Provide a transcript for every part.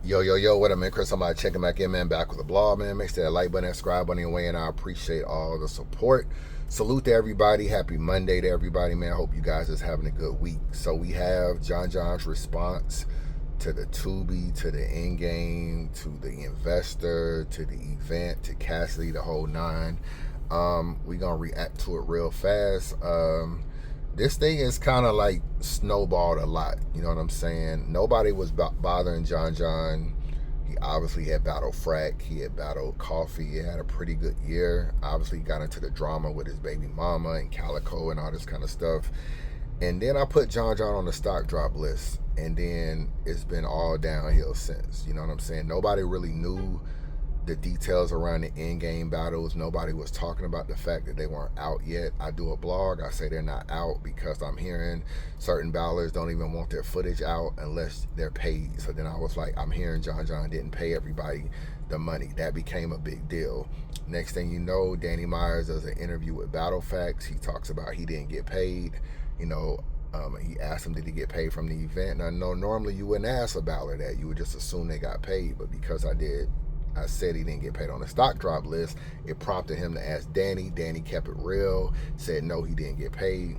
Yo, what up, man? Chris, somebody checking back in, man. Back with the blog, man. Make sure that like button and subscribe button your way, and I appreciate all the support. Salute to everybody. Happy Monday to everybody, man. I hope you guys is having a good week. So we have John's response to the Tubi, to the end game, to the investor, to the event, to Cassidy, the whole nine. We gonna react to it real fast. This thing is kind of like snowballed a lot. You know what I'm saying? Nobody was bothering John. He obviously had battled Frack. He had battled Coffee. He had a pretty good year. Obviously got into the drama with his baby mama and Calico and all this kind of stuff. And then I put John on the stock drop list. And then it's been all downhill since. You know what I'm saying? Nobody really knew the details around the in-game battles. Nobody was talking about the fact that they weren't out yet. I do a blog, I say they're not out because I'm hearing certain battlers don't even want their footage out unless they're paid. So then I was like, I'm hearing John didn't pay everybody the money. That became a big deal. Next thing you know, Danny Myers does an interview with Battle Facts. He talks about he didn't get paid. You know, he asked him, did he get paid from the event? Now, no, normally you wouldn't ask a battler that. You would just assume they got paid. But because I said he didn't get paid on the stock drop list, it prompted him to ask Danny. Danny kept it real, said no, he didn't get paid.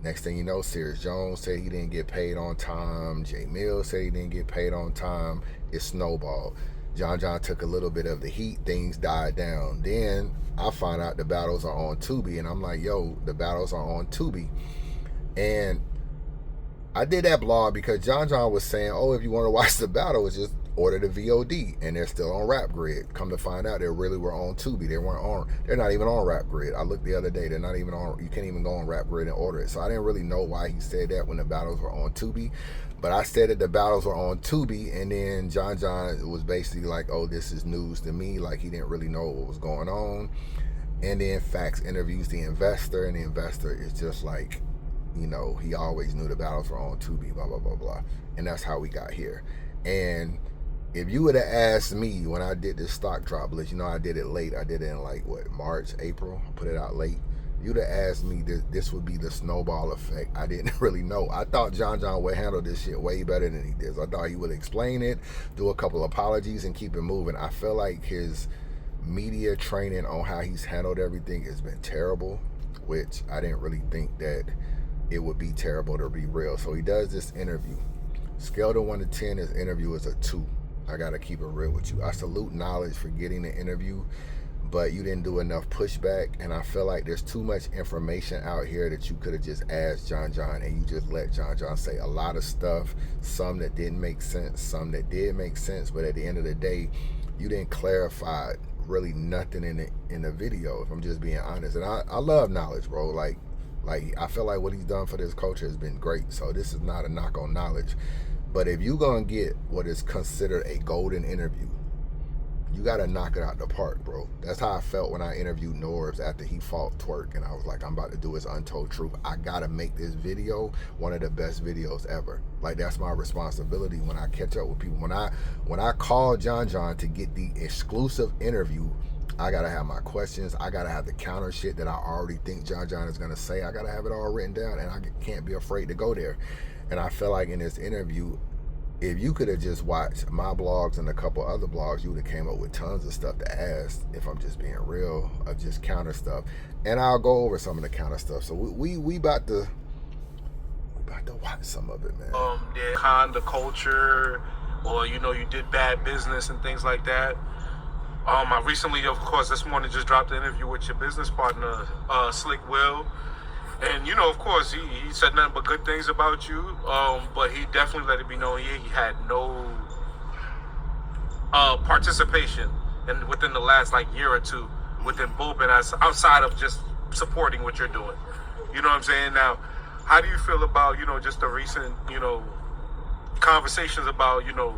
Next thing you know, Serious Jones said he didn't get paid on time. Jay Mills said he didn't get paid on time. It snowballed. John took a little bit of the heat. Things died down. Then I find out the battles are on Tubi, and I'm like, yo, the battles are on Tubi. And I did that blog because John was saying, oh, if you want to watch the battle, it's just order the VOD, and they're still on Rap Grid. Come to find out, they really were on Tubi. They're not even on Rap Grid. I looked the other day, they're not even on. You can't even go on Rap Grid and order it. So I didn't really know why he said that when the battles were on Tubi. But I said that the battles were on Tubi, and then John was basically like, oh, this is news to me. Like, he didn't really know what was going on. And then Fax interviews the investor, and the investor is just like, you know, he always knew the battles were on Tubi, blah, blah, blah, blah. And that's how we got here. And if you would have asked me when I did this stock drop list, you know, I did it late. I did it in like, what, March, April? I put it out late. You'd have asked me this would be the snowball effect. I didn't really know. I thought John would handle this shit way better than he did. I thought he would explain it, do a couple apologies, and keep it moving. I feel like his media training on how he's handled everything has been terrible, which I didn't really think that it would be terrible to be real. So he does this interview. Scale to 1 to 10, his interview is a 2. I gotta keep it real with you. I salute Knowledge for getting the interview, but you didn't do enough pushback, and I feel like there's too much information out here that you could have just asked John, and you just let John say a lot of stuff, some that didn't make sense, some that did make sense, but at the end of the day, you didn't clarify really nothing in the video, if I'm just being honest. And I love Knowledge, bro. Like I feel like what he's done for this culture has been great. So this is not a knock on Knowledge. But if you're going to get what is considered a golden interview, you got to knock it out the park, bro. That's how I felt when I interviewed Norbs after he fought Twerk. And I was like, I'm about to do his untold truth. I got to make this video one of the best videos ever. Like, that's my responsibility when I catch up with people. When I call John to get the exclusive interview, I got to have my questions. I got to have the counter shit that I already think John is going to say. I got to have it all written down, and I can't be afraid to go there. And I feel like in this interview, if you could have just watched my blogs and a couple other blogs, you would have came up with tons of stuff to ask, if I'm just being real, of just counter stuff. And I'll go over some of the counter stuff. So we about to watch some of it, man. Yeah, kind of culture, or you know, you did bad business and things like that. I recently, of course, this morning just dropped an interview with your business partner, Slick Will. And, you know, of course, he said nothing but good things about you, but he definitely let it be known he had no participation within the last, like, year or two within Boopin' outside of just supporting what you're doing. You know what I'm saying? Now, how do you feel about, you know, just the recent, you know, conversations about, you know,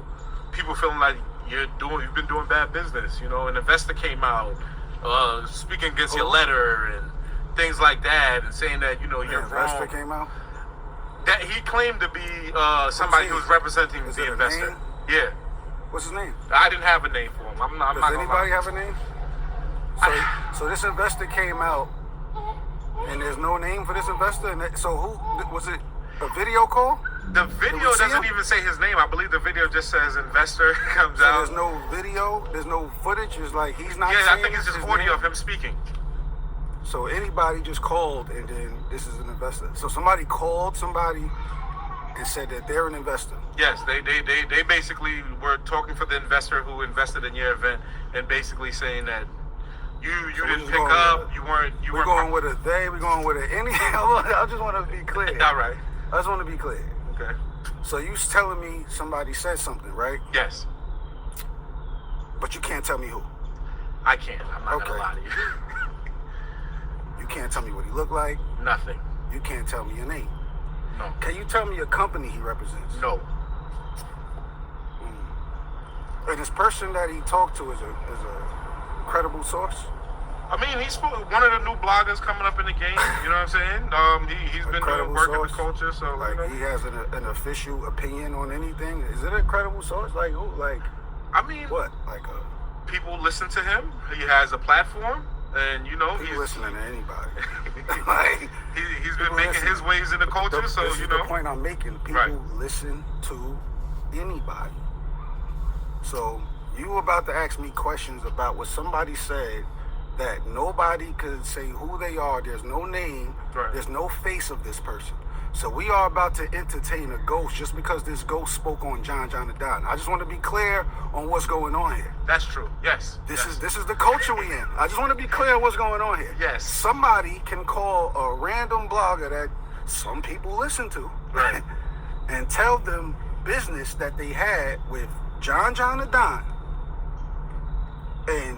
people feeling like you've been doing bad business? You know, an investor came out speaking against your letter and things like that, and saying that, you know, you're wrong. Investor came out? That he claimed to be somebody who was representing the investor. Name? Yeah. What's his name? I didn't have a name for him. I'm not Does gonna anybody lie. have a name? So this investor came out, and there's no name for this investor. And so who was it? A video call? The video doesn't even say his name. I believe the video just says investor comes So out. there's no video, there's no footage. It's like he's not. Yeah, I saying think it's just his audio name. of him speaking. So anybody just called and then this is an investor. So somebody called somebody and said that they're an investor. Yes, they basically were talking for the investor who invested in your event and basically saying that you So didn't pick up, you weren't. We're going with a they. We're going with a any. I just want to be clear. All right. I just want to be clear. Okay. So you telling me somebody said something, right? Yes. But you can't tell me who. I can't. I'm not gonna Okay. lie to you. You can't tell me what he looked like. Nothing. You can't tell me your name. No. Can you tell me a company he represents? No. And this person that he talked to is a credible source. I mean, he's one of the new bloggers coming up in the game. You know what I'm saying? He's been credible working source? the culture, so Like he has an official opinion on anything. Is it a credible source? Like who? Like I mean, what? Like people listen to him. He has a platform, and he's listening to anybody. Like he's been people making listen. his ways in the culture. So this is the point I'm making. People Right. listen to anybody. So you about to ask me questions about what somebody said that nobody could say who they are. There's no name. Right. There's no face of this person. So we are about to entertain a ghost just because this ghost spoke on John the Don. I just want to be clear on what's going on here. That's true. Yes. This is the culture we in. I just want to be clear on what's going on here. Yes. Somebody can call a random blogger that some people listen to, Right. and tell them business that they had with John the Don, and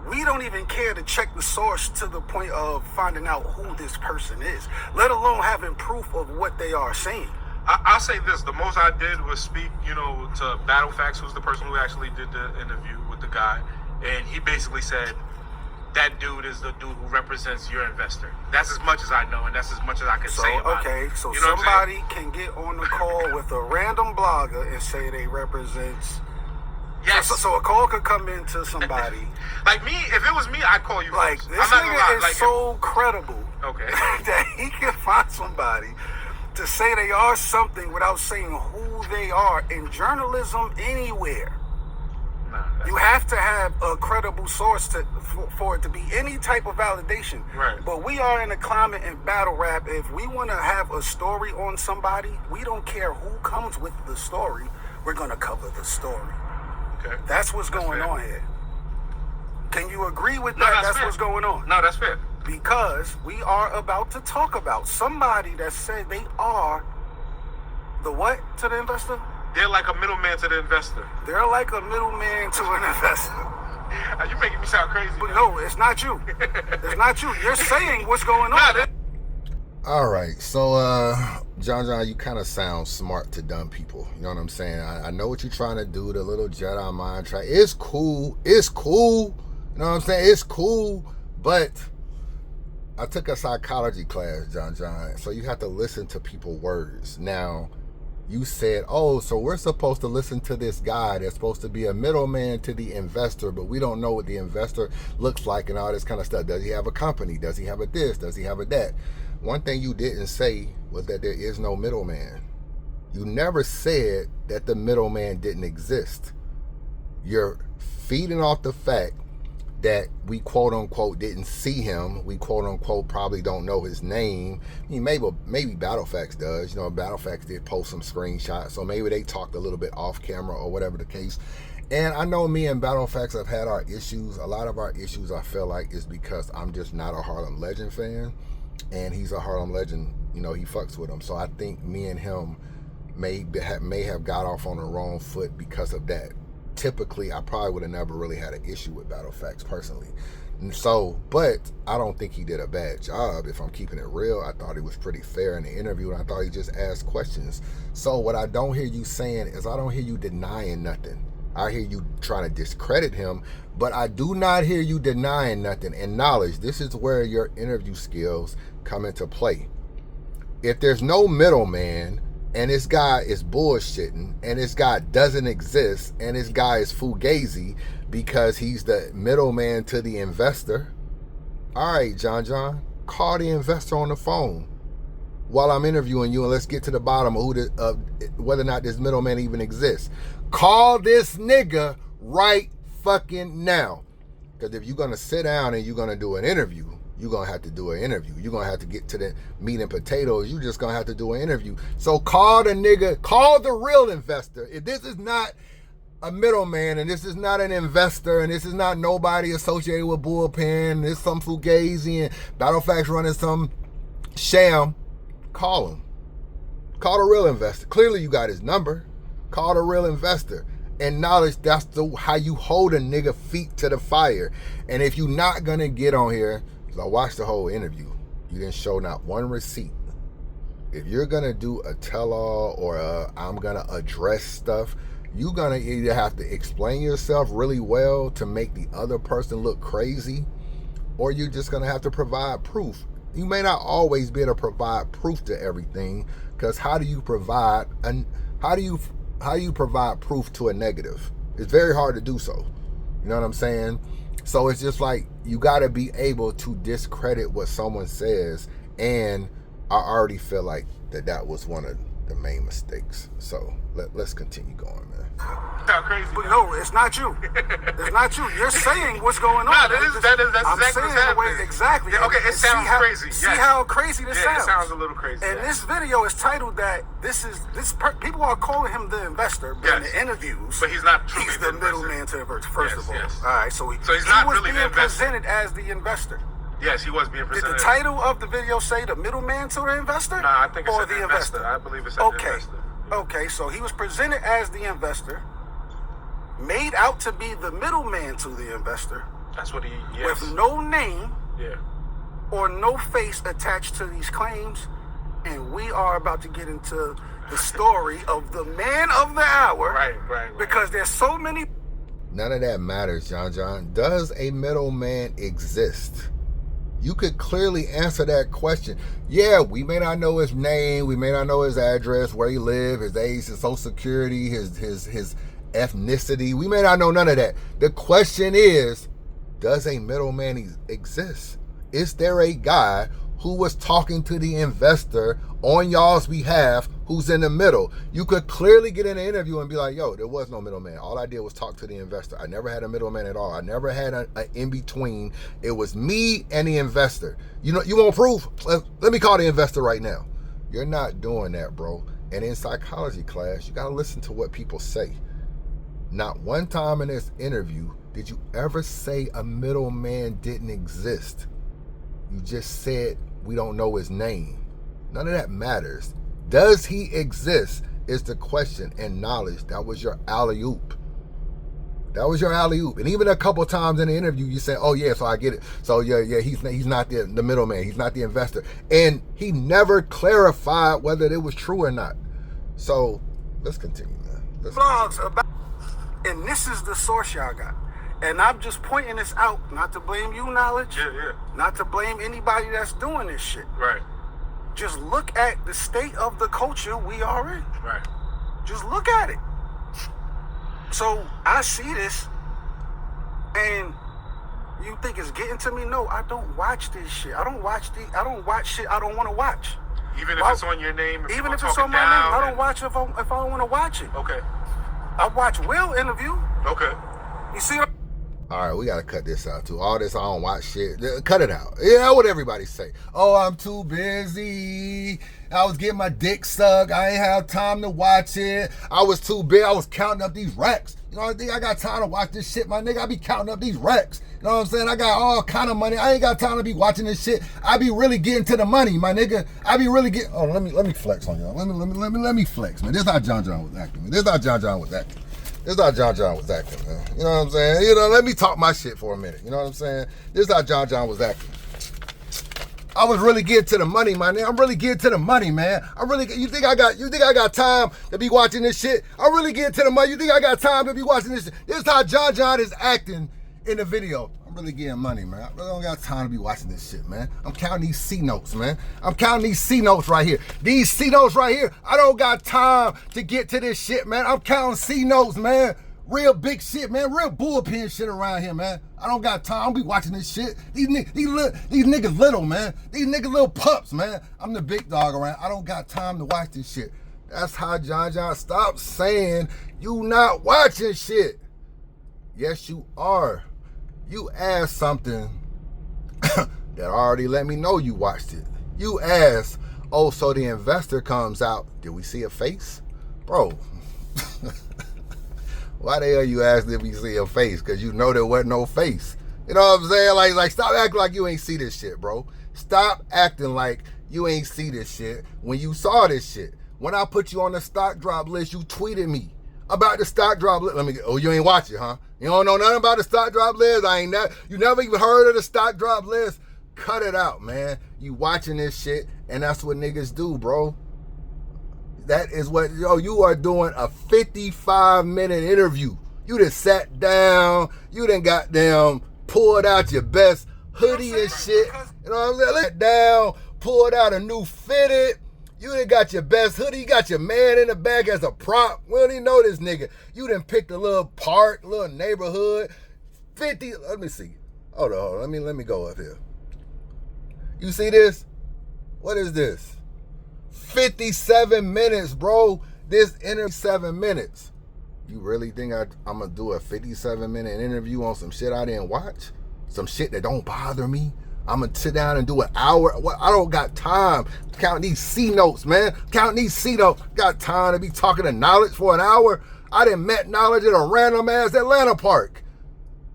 we don't even care to check the source to the point of finding out who this person is, let alone having proof of what they are saying. I'll say this: the most I did was speak, to Battlefacts, who's the person who actually did the interview with the guy, and he basically said that dude is the dude who represents your investor. That's as much as I know, and that's as much as I can say about it. So You know what I'm somebody can get on the call with a random blogger and say they represents. Yes. So a call could come into somebody. Like me, if it was me, I'd call you Like first. this I'm not gonna lie. nigga is so credible Okay. that he can find somebody to say they are something without saying who they are. In journalism, anywhere, you have to have a credible source for it to be any type of validation. Right. But we are in a climate in battle rap. If we want to have a story on somebody, we don't care who comes with the story. We're gonna cover the story. Okay. That's what's going fair. on here. Can you agree with No, that? that's That's fair. what's going on. No, that's fair. Because we are about to talk about somebody that said they are the what to the investor? They're like a middleman to the investor. They're like a middleman to an investor. You're making me sound crazy. But no, it's not you. It's not you. You're saying what's going on. Nah, that- All right, so John, you kind of sound smart to dumb people. You know what I'm saying? I know what you're trying to do, the little Jedi mind trick. It's cool. It's cool. You know what I'm saying? It's cool. But I took a psychology class, John. So you have to listen to people's words. Now, you said, oh, so we're supposed to listen to this guy that's supposed to be a middleman to the investor, but we don't know what the investor looks like and all this kind of stuff. Does he have a company? Does he have a this? Does he have a that? One thing you didn't say was that there is no middleman. You never said that the middleman didn't exist. You're feeding off the fact that we quote unquote didn't see him. We quote unquote probably don't know his name. I mean, maybe Battlefacts does. You know, Battlefacts did post some screenshots, so maybe they talked a little bit off camera or whatever the case. And I know me and Battlefacts have had our issues. A lot of our issues, I feel like, is because I'm just not a Harlem Legend fan, and he's a Harlem Legend. You know, he fucks with him. So I think me and him may have got off on the wrong foot because of that. Typically, I probably would have never really had an issue with Battlefacts personally. And so, but I don't think he did a bad job. If I'm keeping it real, I thought he was pretty fair in the interview, and I thought he just asked questions. So what I don't hear you saying is I don't hear you denying nothing. I hear you trying to discredit him, but I do not hear you denying nothing. And knowledge, this is where your interview skills come into play. If there's no middleman, and this guy is bullshitting, and this guy doesn't exist, and this guy is fugazi because he's the middleman to the investor. All right, John, call the investor on the phone. while I'm interviewing you, and let's get to the bottom of whether or not this middleman even exists. Call this nigga right fucking now. Because if you're going to sit down and you're going to do an interview, you're going to have to do an interview. You're going to have to get to the meat and potatoes. You're just going to have to do an interview. So call the nigga, call the real investor. If this is not a middleman, and this is not an investor, and this is not nobody associated with Bullpen, this is some fugazi and Battlefacts running some sham, call him. Call the real investor. Clearly you got his number. Call the real investor. Acknowledge that's how you hold a nigga feet to the fire. And if you're not gonna get on here, because I watched the whole interview, you didn't show not one receipt. If you're gonna do a tell-all or I'm gonna address stuff, you're gonna either have to explain yourself really well to make the other person look crazy, or you're just gonna have to provide proof. You may not always be able to provide proof to everything, because how do you provide proof to a negative? It's very hard to do so. You know what I'm saying? So it's just like, you got to be able to discredit what someone says, and I already feel like that was one of the main mistakes. So let's continue going, man. Sound crazy. But no, it's not you. It's not you. You're saying what's going on. Nah, that's exactly what's happening. Exactly. Yeah, okay, it sounds crazy. See how crazy this sounds. It sounds a little crazy. And this video is titled that people are calling him the investor, but in the interviews, but he's not truly he's the middleman to the investor. First of all, yes. All right, so he's not really the investor. Presented as the investor. Yes, he was being presented. Did the title of the video say the middleman to the investor? No, I think it said the investor. I believe it said the investor. Okay, so he was presented as the investor, made out to be the middleman to the investor. That's what with no name yeah, or no face attached to these claims. And we are about to get into the story of the man of the hour. Right. Because there's so many. None of that matters, John. Does a middleman exist? You could clearly answer that question. Yeah, we may not know his name, we may not know his address, where he lives, his age, his social security, his ethnicity. We may not know none of that. The question is, does a middleman exist? Is there a guy who was talking to the investor on y'all's behalf who's in the middle? You could clearly get in an interview and be like, yo, there was no middleman. All I did was talk to the investor. I never had a middleman at all. I never had an in-between. It was me and the investor. You know, you want proof? Let me call the investor right now. You're not doing that, bro. And in psychology class, you got to listen to what people say. Not one time in this interview did you ever say a middleman didn't exist. You just said we don't know his name. None of that matters. Does he exist is the question, and knowledge. That was your alley-oop. That was your alley-oop. And even a couple times in the interview, you said, oh yeah, so I get it. So yeah, he's not the middleman. He's not the investor. And he never clarified whether it was true or not. So let's continue, man. Blogs about, and this is the source y'all got. And I'm just pointing this out, not to blame you, Knowledge. Yeah. Not to blame anybody that's doing this shit. Right. Just look at the state of the culture we are in. Right. Just look at it. So I see this, and you think it's getting to me? No, I don't watch this shit. I don't watch shit I don't want to watch. Even if it's on your name. Even if it's on my name, I don't watch if I don't want to watch it. Okay. I watch Will interview. Okay. You see? All right, we got to cut this out, too. All this I don't watch shit. Cut it out. Yeah, what everybody say. Oh, I'm too busy. I was getting my dick sucked. I ain't have time to watch it. I was too big. I was counting up these racks. You know what I think? I got time to watch this shit, my nigga. I be counting up these racks. You know what I'm saying? I got all kind of money. I ain't got time to be watching this shit. I be really getting to the money, my nigga. I be really getting... Oh, let me flex on y'all. Let me flex, man. This is how John was acting, man. This is how John was acting. This is how John was acting, man. You know what I'm saying? You know, let me talk my shit for a minute. You know what I'm saying? This is how John was acting. I was really getting to the money, my nigga. I'm really getting to the money, man. You think I got time to be watching this shit? I'm really getting to the money. You think I got time to be watching this shit? This is how John is acting in the video. I'm really getting money, man. I really don't got time to be watching this shit, man. I'm counting these C notes, man. I'm counting these C notes right here. These C notes right here. I don't got time to get to this shit, man. I'm counting C notes, man. Real big shit, man. Real bullpen shit around here, man. I don't got time. I don't be watching this shit. These niggas little, man. These niggas little pups, man. I'm the big dog around. I don't got time to watch this shit. That's how John stop saying you not watching shit. Yes, you are. You asked something that already let me know you watched it. You asked, oh, so the investor comes out. Did we see a face? Bro, why the hell you asking if we see a face? Because you know there wasn't no face. You know what I'm saying? Like stop acting like you ain't see this shit, bro. Stop acting like you ain't see this shit when you saw this shit. When I put you on the stock drop list, you tweeted me about the stock drop list. Oh, you ain't watch it, huh? You don't know nothing about the stock drop list? You never even heard of the stock drop list? Cut it out, man. You watching this shit, and that's what niggas do, bro. That is what, you are doing a 55-minute interview. You done sat down, you done goddamn pulled out your best hoodie and shit. You know what I'm saying? Let down, pulled out a new fitted. You done got your best hoodie, you got your man in the back as a prop. We don't even know this nigga. You done picked a little park, little neighborhood. 50, let me see. Hold on, let me go up here. You see this? What is this? 57 minutes, bro. This interview 7 minutes. You really think I'm gonna do a 57-minute interview on some shit I didn't watch? Some shit that don't bother me? I'm gonna sit down and do an hour. What? I don't got time to count these C notes, man. Count these C notes. Got time to be talking to knowledge for an hour? I done met knowledge at a random ass Atlanta park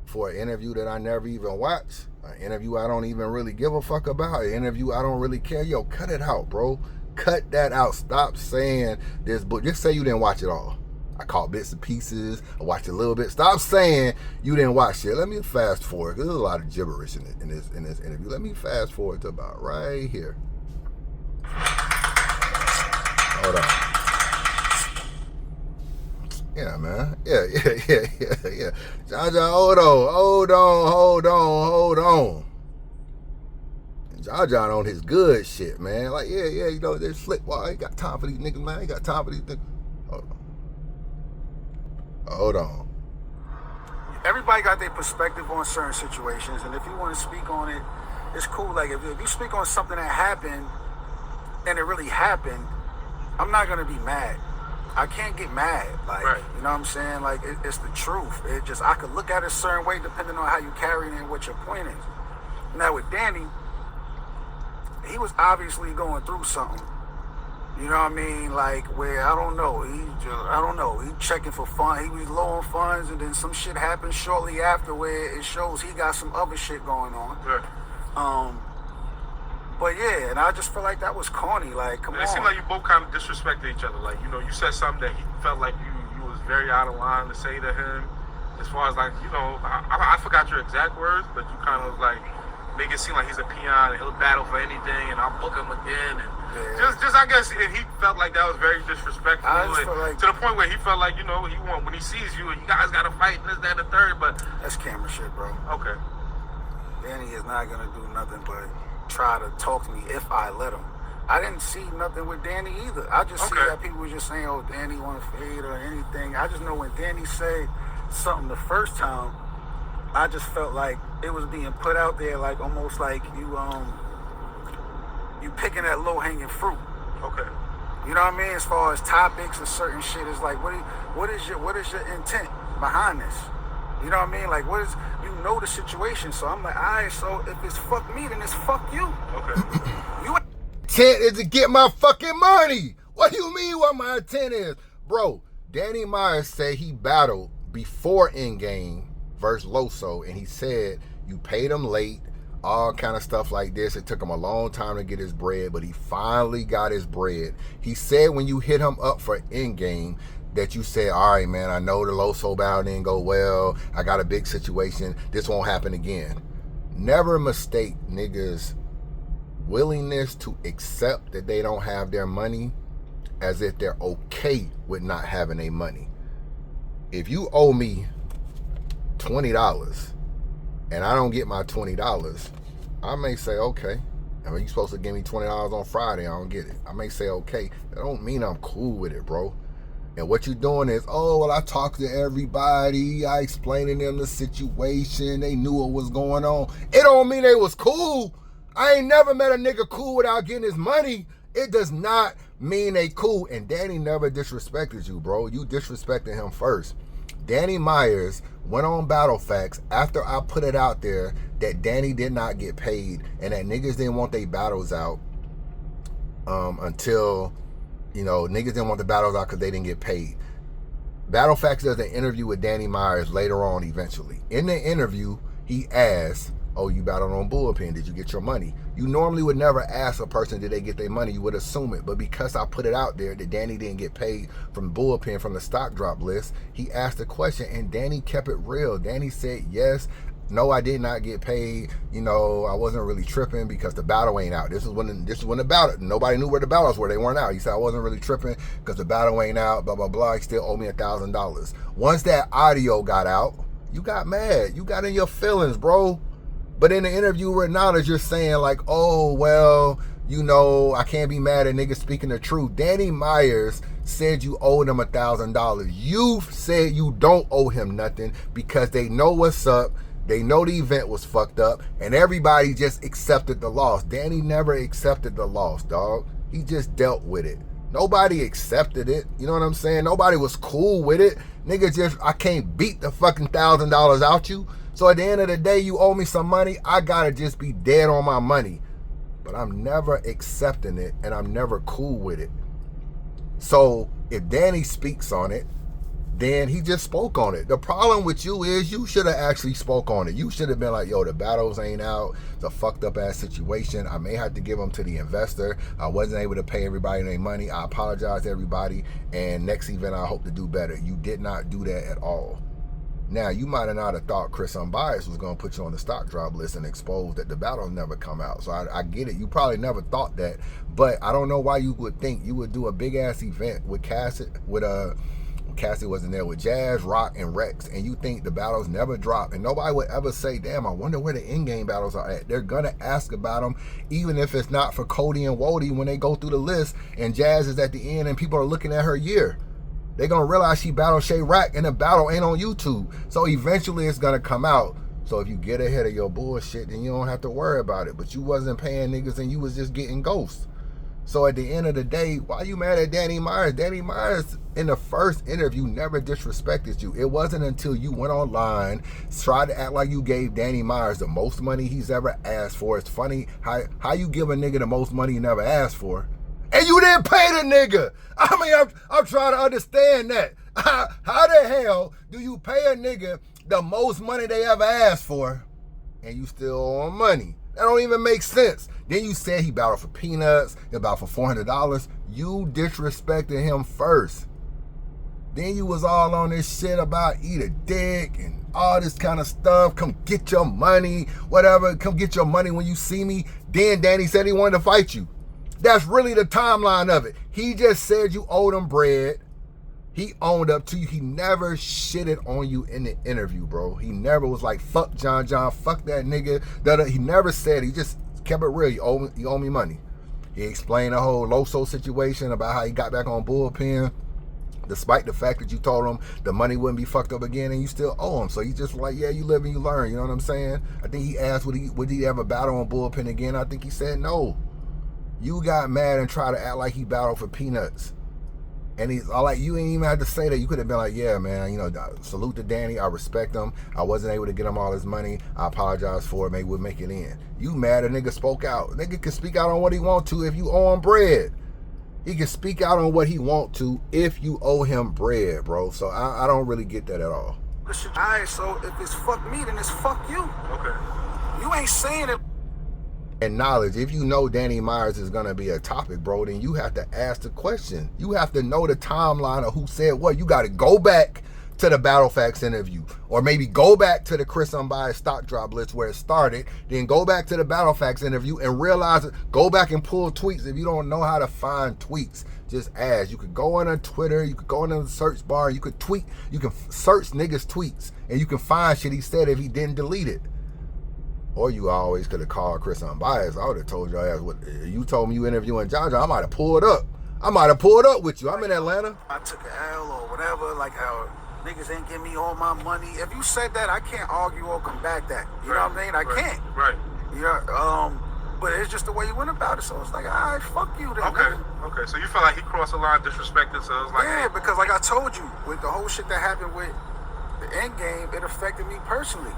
for an interview that I never even watched. An interview I don't even really give a fuck about. An interview I don't really care. Yo, cut it out, bro. Cut that out. Stop saying this book. Just say you didn't watch it all. I caught bits and pieces. I watched a little bit. Stop saying you didn't watch it. Let me fast forward, because there's a lot of gibberish in this interview. Let me fast forward to about right here. Hold on. Yeah, man. Yeah. John, hold on. John on his good shit, man. Like, yeah, this flip. Well, I ain't got time for these niggas, man. I ain't got time for these niggas. Hold on. Everybody got their perspective on certain situations, and if you want to speak on it, it's cool. Like, if you speak on something that happened, and it really happened, I'm not going to be mad. I can't get mad. Like, right. You know what I'm saying? Like, it's the truth. It just, I could look at it a certain way depending on how you carry it and what your point is. Now, with Danny, he was obviously going through something. You know what I mean? Like, where, I don't know. He checking for fun. He was low on funds, and then some shit happened shortly after where it shows he got some other shit going on. Right. But yeah, and I just feel like that was corny. Like, come on. It seemed like you both kind of disrespected each other. Like, you said something that he felt like you was very out of line to say to him. As far as, like, I forgot your exact words, but you kind of like make it seem like he's a peon and he'll battle for anything, and I'll book him again. And just I guess he felt like that was very disrespectful. Like, to the point where he felt like, he want, when he sees you and you guys got to fight and this, that, and the third. But that's camera shit, bro. Okay. Danny is not gonna do nothing but try to talk to me if I let him. I didn't see nothing with Danny either. I just see that people were just saying, oh, Danny want to fade or anything. I just know when Danny said something the first time, I just felt like it was being put out there, like almost like you picking that low hanging fruit. Okay. You know what I mean? As far as topics and certain shit, it's like, what is your intent behind this? You know what I mean? Like, the situation. So I'm like, all right, so if it's fuck me, then it's fuck you. Okay. Intent is to get my fucking money. What do you mean what my intent is? Bro, Danny Myers said he battled before Endgame versus Loso, and he said you paid him late, all kind of stuff like this. It took him a long time to get his bread, but he finally got his bread. He said when you hit him up for Endgame, that you say, all right, man, I know the Loso battle didn't go well. I got a big situation. This won't happen again. Never mistake niggas' willingness to accept that they don't have their money as if they're okay with not having their money. If you owe me $20 and I don't get my $20, I may say, okay. I mean, you're supposed to give me $20 on Friday, I don't get it. I may say, okay. That don't mean I'm cool with it, bro. And what you're doing is, oh, well, I talked to everybody. I explained to them the situation. They knew what was going on. It don't mean they was cool. I ain't never met a nigga cool without getting his money. It does not mean they cool. And Danny never disrespected you, bro. You disrespected him first. Danny Myers went on Battle Facts after I put it out there that Danny did not get paid and that niggas didn't want their battles out until, you know, niggas didn't want the battles out because they didn't get paid. Battle Facts does an interview with Danny Myers later on eventually. In the interview, he asked, oh, you battled on Bullpen, did you get your money? You normally would never ask a person, did they get their money? You would assume it. But because I put it out there that Danny didn't get paid from Bullpen, from the stock drop list, he asked the question and Danny kept it real. Danny said, yes, no, I did not get paid. You know, I wasn't really tripping because the battle ain't out. This is when the battle, nobody knew where the battles were. They weren't out. He said, I wasn't really tripping because the battle ain't out, blah, blah, blah. He still owed me $1,000. Once that audio got out, you got mad. You got in your feelings, bro. But in the interview right now, you're saying like, oh, well, you know, I can't be mad at niggas speaking the truth. Danny Myers said you owed him $1,000. You said you don't owe him nothing because they know what's up. They know the event was fucked up and everybody just accepted the loss. Danny never accepted the loss, dog. He just dealt with it. Nobody accepted it. You know what I'm saying? Nobody was cool with it. Nigga just, I can't beat the fucking $1,000 out you. So at the end of the day, you owe me some money. I gotta just be dead on my money. But I'm never accepting it and I'm never cool with it. So if Danny speaks on it, then he just spoke on it. The problem with you is you should have actually spoke on it. You should have been like, yo, the battles ain't out. It's a fucked up ass situation. I may have to give them to the investor. I wasn't able to pay everybody their money. I apologize to everybody. And next event, I hope to do better. You did not do that at all. Now, you might have not have thought Chris Unbiased was going to put you on the stock drop list and expose that the battle never come out. So I get it. You probably never thought that. But I don't know why you would think you would do a big-ass event with Cassie wasn't there, with Jazz, Rock, and Rex, and you think the battles never drop, and nobody would ever say, damn, I wonder where the in-game battles are at. They're going to ask about them, even if it's not for Cody and Wody when they go through the list, and Jazz is at the end, and people are looking at her year. They're going to realize she battled Shay Rack, and the battle ain't on YouTube. So eventually it's going to come out. So if you get ahead of your bullshit, then you don't have to worry about it. But you wasn't paying niggas, and you was just getting ghosts. So at the end of the day, why you mad at Danny Myers? Danny Myers, in the first interview, never disrespected you. It wasn't until you went online, tried to act like you gave Danny Myers the most money he's ever asked for. It's funny how you give a nigga the most money you never asked for, and you didn't pay the nigga. I mean, I'm trying to understand that. How the hell do you pay a nigga the most money they ever asked for, and you still owe him money? That don't even make sense. Then you said he battled for peanuts, he battled for $400. You disrespected him first. Then you was all on this shit about eat a dick and all this kind of stuff. Come get your money, whatever. Come get your money when you see me. Then Danny said he wanted to fight you. That's really the timeline of it. He just said you owed him bread. He owned up to you. He never shitted on you in the interview, bro. He never was like, fuck John, fuck that nigga. He never said, he just kept it real. You owe me money. He explained the whole Loso situation about how he got back on Bullpen, despite the fact that you told him the money wouldn't be fucked up again, and you still owe him. So he just like, yeah, you live and you learn. You know what I'm saying? I think he asked, would he ever battle on Bullpen again? I think he said no. You got mad and tried to act like he battled for peanuts. And he's all like, you ain't even had to say that. You could have been like, yeah, man, you know, salute to Danny. I respect him. I wasn't able to get him all his money. I apologize for it. Maybe we'll make it in. You mad a nigga spoke out. Nigga can speak out on what he want to if you owe him bread. He can speak out on what he want to if you owe him bread, bro. So I don't really get that at all. All right, so if it's fuck me, then it's fuck you. Okay. You ain't saying it. And knowledge, if you know Danny Myers is going to be a topic, bro, then you have to ask the question. You have to know the timeline of who said what. You got to go back to the Battle Facts interview, or maybe go back to the Chris Unbiased stock drop list where it started, then go back to the Battle Facts interview and realize it. Go back and pull tweets. If you don't know how to find tweets, just ask. You could go on Twitter, you could go on the search bar, you could tweet, you can search niggas' tweets, and you can find shit he said if he didn't delete it. Or you always could have called Chris Unbiased. I would have told your ass, what you told me you interviewing JJDD, I might have pulled up. I might have pulled up with you. I'm in Atlanta. I took an L or whatever, like how niggas ain't give me all my money. If you said that, I can't argue or combat that. You know what I mean? I can't. Right. You know, but it's just the way you went about it. So it's like, all right, fuck you then. Okay. Nigga. Okay. So you feel like he crossed the line, disrespected. So it was like, yeah, because like I told you, with the whole shit that happened with the end game, it affected me personally.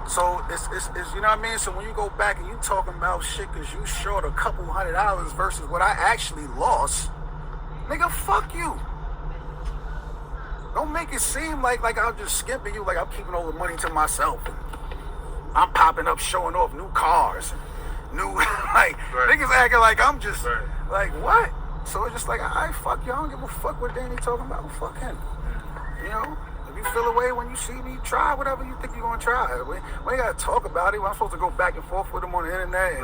So it's you know what I mean? So when you go back and you talking about shit because you short a couple $100 versus what I actually lost, nigga, fuck you. Don't make it seem like I'm just skimping you, like I'm keeping all the money to myself. And I'm popping up showing off new cars. New, like, niggas acting like I'm just, like, what? So it's just like, all right, fuck you. I don't give a fuck what Danny talking about. Fuck him. You know? If you feel away when you see me, try whatever you think you're going to try. We ain't got to talk about it. I'm supposed to go back and forth with him on the internet. And,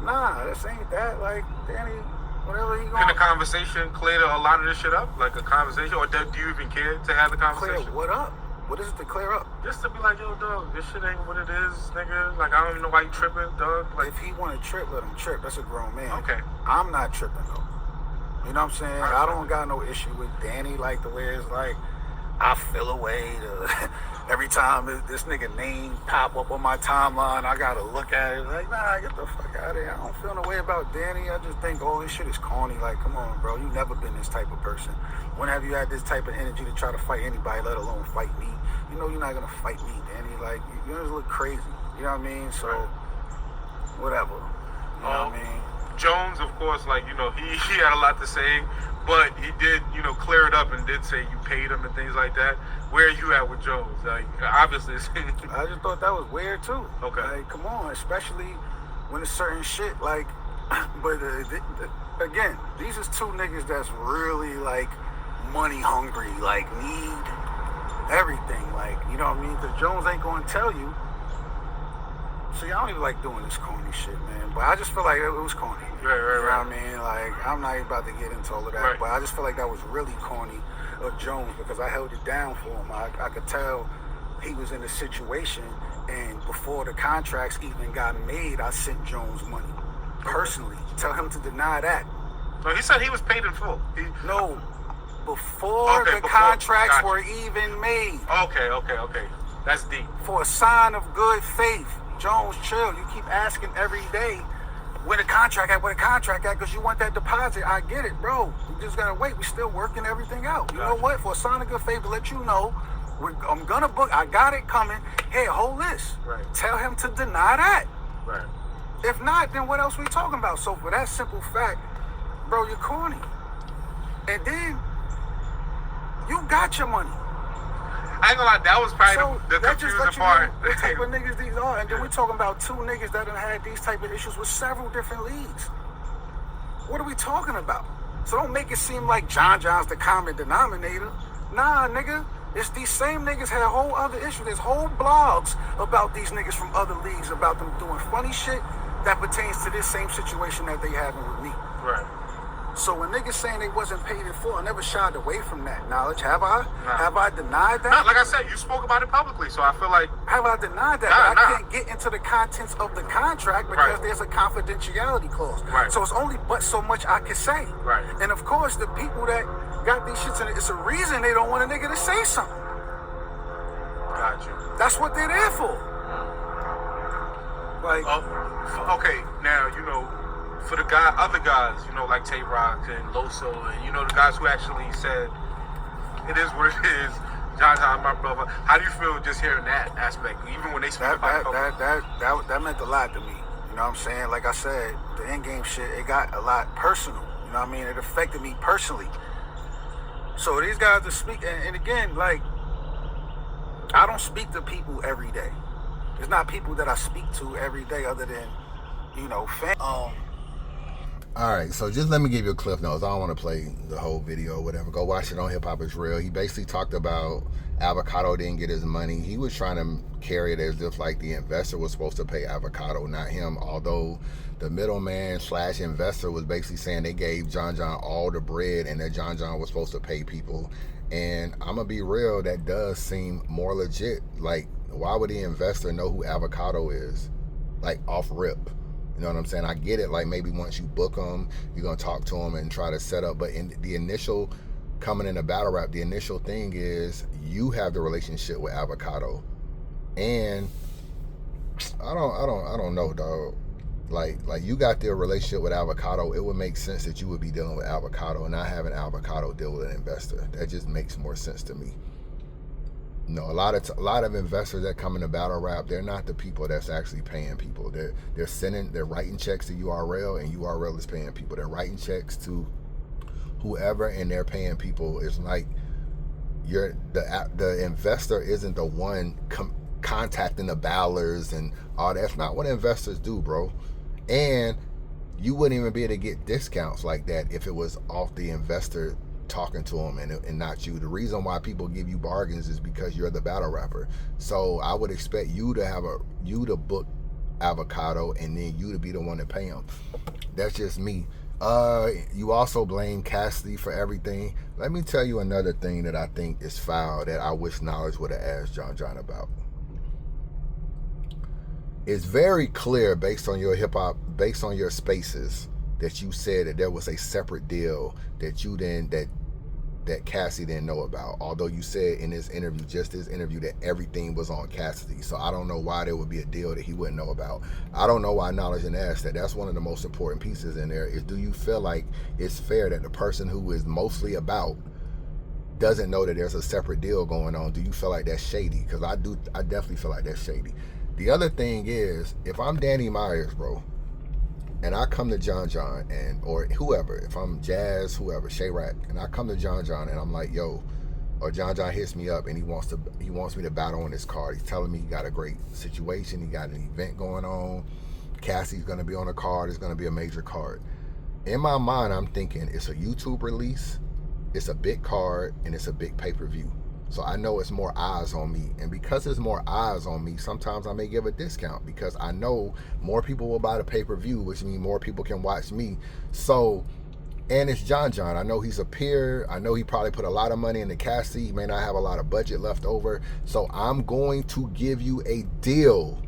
nah, this ain't that. Like, Danny, whatever he going to... Can the conversation clear a lot of this shit up? Like a conversation? Or do you even care to have the conversation? Clear what up? What is it to clear up? Just to be like, yo, dog, this shit ain't what it is, nigga. Like, I don't even know why you tripping, dog. Like, if he want to trip, let him trip. That's a grown man. Okay. I'm not tripping, though. You know what I'm saying? I don't got no issue with Danny, like, the way it's like, I feel away every time this nigga name pop up on my timeline, I gotta look at it like, nah, get the fuck out of here. I don't feel no way about Danny. I just think all this shit is corny. Like, come on, bro. You never been this type of person. When have you had this type of energy to try to fight anybody, let alone fight me? You know you're not gonna fight me, Danny. Like, you just look crazy. You know what I mean? So, whatever. You know what I mean? Jones, of course, like, you know, he had a lot to say, but he did, you know, clear it up and did say you paid him and things like that. Where are you at with Jones? Like, obviously. I just thought that was weird, too. Okay. Like, come on, especially when it's certain shit, like, but again, these is two niggas that's really, like, money hungry, like, need everything, like, you know what I mean? Because Jones ain't going to tell you. See, I don't even like doing this corny shit, man. But I just feel like it was corny. Right. You know what I mean? Like, I'm not even about to get into all of that. Right. But I just feel like that was really corny of Jones because I held it down for him. I could tell he was in a situation, and before the contracts even got made, I sent Jones money personally. Tell him to deny that. No, he said he was paid in full. No, before the contracts were even made. Okay. That's deep. For a sign of good faith. Jones, chill. You keep asking every day, where the contract at, because you want that deposit. I get it, bro. You just gotta wait. We still working everything out. You know what? For a sign of good faith to let you know, I'm gonna book. I got it coming. Hey, hold this. Right. Tell him to deny that. Right. If not, then what else we talking about? So for that simple fact, bro, you're corny. And then you got your money. I ain't gonna lie, that was probably the that just confusing let you part. know what type of niggas these are. And then we're talking about two niggas that have had these type of issues with several different leagues. What are we talking about? So don't make it seem like John John's the common denominator. Nah, nigga. It's these same niggas had whole other issues. There's whole blogs about these niggas from other leagues, about them doing funny shit that pertains to this same situation that they having with me. Right. So when niggas saying they wasn't paid in full, I never shied away from that knowledge. Have I? Nah. Have I denied that? Nah, like I said, you spoke about it publicly, so I feel like... Have I denied that? I can't get into the contents of the contract because there's a confidentiality clause. Right. So it's only but so much I can say. Right. And of course, the people that got these shits in it, it's a reason they don't want a nigga to say something. Got you. That's what they're there for. Like... okay, now, you know... For the other guys, you know, like Tay Rock and Loso, and you know, the guys who actually said it is what it is. John, my brother. How do you feel just hearing that aspect, even when they speak about that meant a lot to me. You know what I'm saying? Like I said, the end game shit, it got a lot personal. You know what I mean? It affected me personally. So these guys are speaking, and again, like, I don't speak to people every day. There's not people that I speak to every day other than, you know, All right, so just let me give you a cliff notes. I don't want to play the whole video or whatever. Go watch it on Hip Hop Is Real. He basically talked about Avocado didn't get his money. He was trying to carry it as if like the investor was supposed to pay Avocado, not him. Although the middleman / investor was basically saying they gave John all the bread and that John was supposed to pay people. And I'm going to be real, that does seem more legit. Like, why would the investor know who Avocado is? Like, off rip. You know what I'm saying? I get it. Like maybe once you book them, you're gonna talk to them and try to set up. But in the initial coming in a battle rap, the initial thing is you have the relationship with Avocado, and I don't know, dog. Like you got the relationship with Avocado. It would make sense that you would be dealing with Avocado and not having Avocado deal with an investor. That just makes more sense to me. You know, a lot of investors that come into battle rap, they're not the people that's actually paying people. They're writing checks to URL, and URL is paying people. They're writing checks to whoever, and they're paying people. It's like the investor isn't the one contacting the ballers and all that. That's not what investors do, bro. And you wouldn't even be able to get discounts like that if it was off the investor talking to them and not you. The reason why people give you bargains is because you're the battle rapper. So I would expect you to book Avocado and then you to be the one to pay them. That's just me. You also blame Cassidy for everything. Let me tell you another thing that I think is foul that I wish Knowledge would have asked John about. It's very clear based on your hip hop, based on your spaces, that you said that there was a separate deal that you that Cassie didn't know about. Although you said in this interview, that everything was on Cassidy. So I don't know why there would be a deal that he wouldn't know about. I don't know why Knowledge didn't ask that. That's one of the most important pieces in there. Is do you feel like it's fair that the person who is mostly about doesn't know that there's a separate deal going on? Do you feel like that's shady? Because I definitely feel like that's shady. The other thing is, if I'm Danny Myers, bro, and I come to John or whoever, if I'm Jazz, whoever, Shay-Rack, and I come to John and I'm like, yo, or John hits me up and he wants me to battle on this card. He's telling me he got a great situation, he got an event going on, Cassie's gonna be on the card, it's gonna be a major card. In my mind, I'm thinking it's a YouTube release, it's a big card, and it's a big pay-per-view. So I know it's more eyes on me. And because there's more eyes on me, sometimes I may give a discount because I know more people will buy the pay-per-view, which means more people can watch me. So, and it's John. I know he's a peer. I know he probably put a lot of money into Cassie. He may not have a lot of budget left over. So I'm going to give you a deal.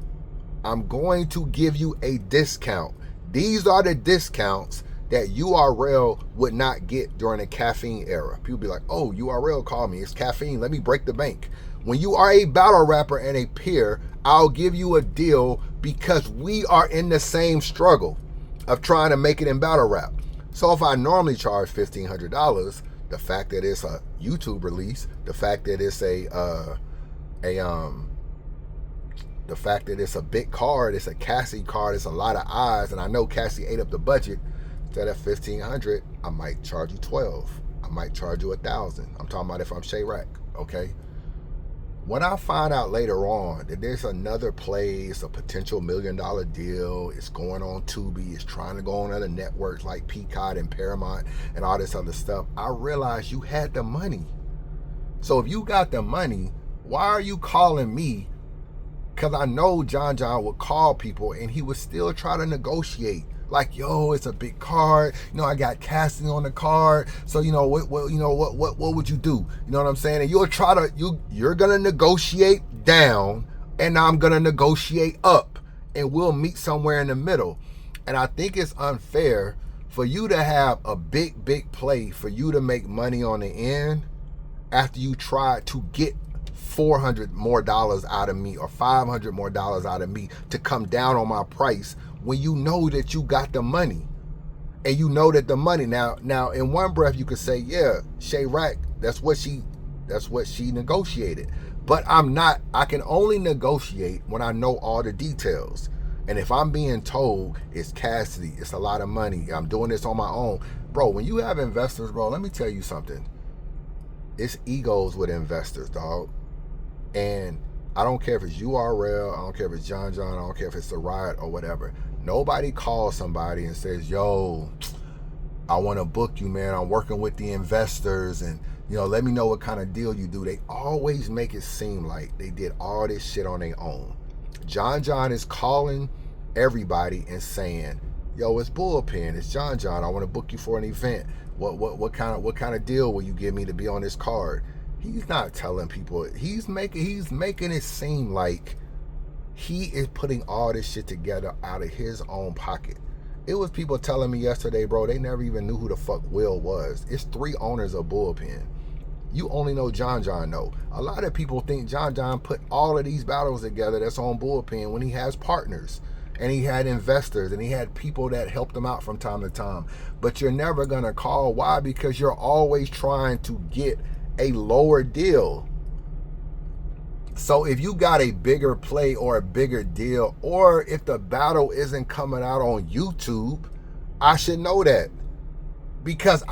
I'm going to give you a discount. These are the discounts that URL would not get during the caffeine era. People be like, oh, URL called me, it's caffeine, let me break the bank. When you are a battle rapper and a peer, I'll give you a deal because we are in the same struggle of trying to make it in battle rap. So if I normally charge $1,500, the fact that it's a YouTube release, the fact that it's the fact that it's a big card, it's a Cassie card, it's a lot of eyes, and I know Cassie ate up the budget. Instead of $1,500, I might charge you $1,200. I might charge you $1,000. I'm talking about if I'm Shay-Rack, okay? When I find out later on that there's another place, a potential $1 million deal, it's going on Tubi, it's trying to go on other networks like Peacock and Paramount and all this other stuff, I realized you had the money. So if you got the money, why are you calling me? Because I know John would call people and he would still try to negotiate. Like, yo, it's a big card. You know, I got Cassidy on the card. So, you know, what would you do? You know what I'm saying? And you'll try to, you're gonna negotiate down, and I'm gonna negotiate up, and we'll meet somewhere in the middle. And I think it's unfair for you to have a big play, for you to make money on the end after you try to get $400 more out of me or $500 more out of me to come down on my price, when you know that you got the money and you know that the money now in one breath you could say, yeah, Shay-Rack, that's what she negotiated. But I can only negotiate when I know all the details. And if I'm being told it's Cassidy, it's a lot of money, I'm doing this on my own, bro, when you have investors, bro, let me tell you something. It's egos with investors, dog. And I don't care if it's URL, I don't care if it's John, I don't care if it's the Riot or whatever. Nobody calls somebody and says, yo, I want to book you, man. I'm working with the investors and, you know, let me know what kind of deal you do. They always make it seem like they did all this shit on their own. John is calling everybody and saying, yo, it's Bullpen, it's John. I want to book you for an event. What kind of deal will you give me to be on this card? He's not telling people. He's making it seem like He is putting all this shit together out of his own pocket. It was people telling me yesterday, bro, they never even knew who the fuck Will was. It's 3 owners of Bullpen. You only know John know. A lot of people think John put all of these battles together that's on Bullpen when he has partners. And he had investors and he had people that helped him out from time to time. But you're never going to call. Why? Because you're always trying to get a lower deal. So if you got a bigger play or a bigger deal, or if the battle isn't coming out on YouTube, I should know that. Because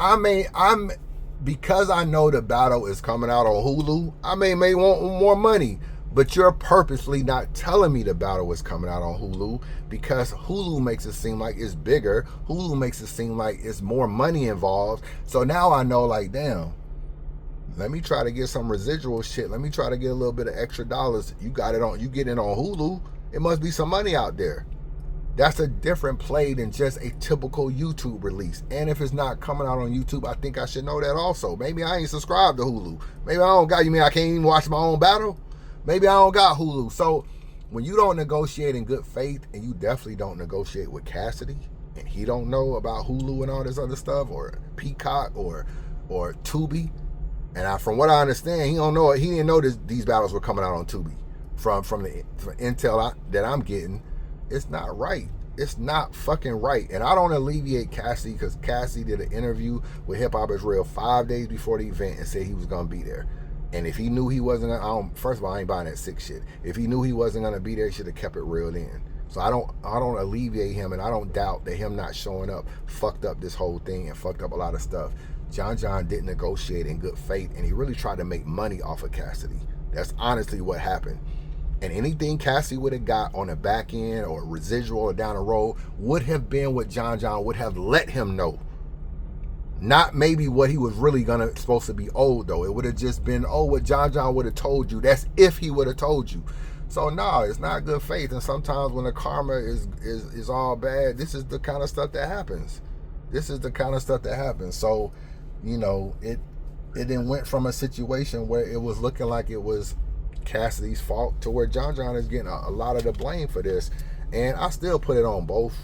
because I know the battle is coming out on Hulu, I may want more money. But you're purposely not telling me the battle is coming out on Hulu because Hulu makes it seem like it's bigger. Hulu makes it seem like it's more money involved. So now I know, like, damn, let me try to get some residual shit. Let me try to get a little bit of extra dollars. You get it on Hulu. It must be some money out there. That's a different play than just a typical YouTube release. And if it's not coming out on YouTube, I think I should know that also. Maybe I ain't subscribed to Hulu. Maybe I don't got, you mean I can't even watch my own battle? Maybe I don't got Hulu. So when you don't negotiate in good faith, and you definitely don't negotiate with Cassidy, and he don't know about Hulu and all this other stuff, or Peacock or Tubi, and from what I understand, he didn't know these battles were coming out on Tubi. From the intel that I'm getting, it's not right. It's not fucking right. And I don't alleviate Cassidy, because Cassidy did an interview with Hip Hop Is Real 5 days before the event and said he was gonna be there. And if he knew he wasn't gonna, first of all, I ain't buying that sick shit. If he knew he wasn't gonna be there, he should have kept it real then. So I don't alleviate him, and I don't doubt that him not showing up fucked up this whole thing and fucked up a lot of stuff. John didn't negotiate in good faith, and he really tried to make money off of Cassidy. That's honestly what happened. And anything Cassidy would have got on the back end or residual or down the road would have been what John would have let him know. Not maybe what he was really supposed to be owed, though. It would have just been, what John would have told you. That's if he would have told you. So no, it's not good faith. And sometimes when the karma is all bad, this is the kind of stuff that happens. This is the kind of stuff that happens. So, it then went from a situation where it was looking like it was Cassidy's fault to where John is getting a lot of the blame for this. And I still put it on both.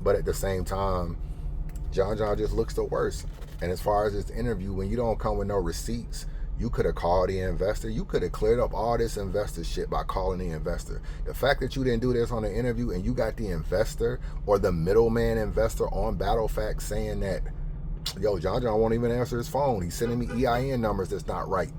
But at the same time, John just looks the worst. And as far as this interview, when you don't come with no receipts, you could have called the investor. You could have cleared up all this investor shit by calling the investor. The fact that you didn't do this on the interview and you got the investor or the middleman investor on BattleFact saying that, yo, John won't even answer his phone. He's sending me EIN numbers that's not right.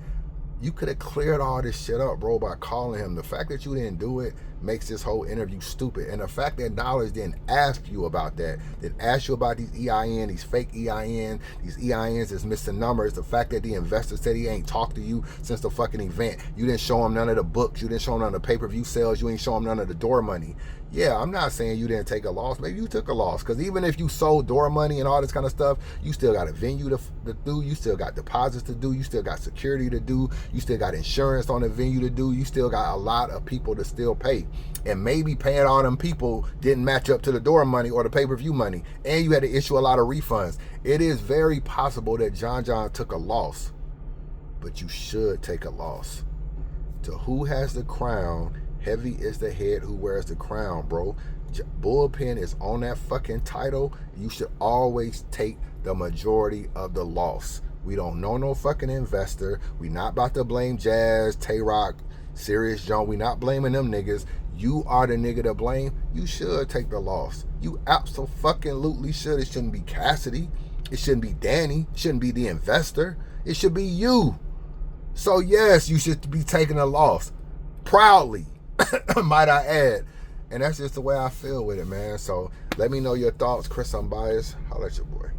You could have cleared all this shit up, bro, by calling him. The fact that you didn't do it makes this whole interview stupid. And the fact that Knowledge didn't ask you about that, didn't ask you about these EIN, these fake EIN, these EINs is missing numbers, the fact that the investor said he ain't talked to you since the fucking event, you didn't show him none of the books, you didn't show him none of the pay-per-view sales, you ain't show him none of the door money. Yeah, I'm not saying you didn't take a loss. Maybe you took a loss, because even if you sold door money and all this kind of stuff, you still got a venue to do, you still got deposits to do, you still got security to do, you still got insurance on the venue to do, you still got a lot of people to still pay. And maybe paying all them people didn't match up to the door money or the pay-per-view money, and you had to issue a lot of refunds. It is very possible that John took a loss, but you should take a loss. To who has the crown, heavy is the head who wears the crown, bro. Bullpen is on that fucking title. You should always take the majority of the loss. We don't know no fucking investor. We not about to blame Jazz, Tay-Rock, Serious Jones. We not blaming them niggas. You are the nigga to blame. You should take the loss. You absolutely should. It shouldn't be Cassidy. It shouldn't be Danny. It shouldn't be the investor. It should be you. So yes, you should be taking a loss. Proudly, might I add. And that's just the way I feel with it, man. So let me know your thoughts. Chris Unbiased. Holla at your boy.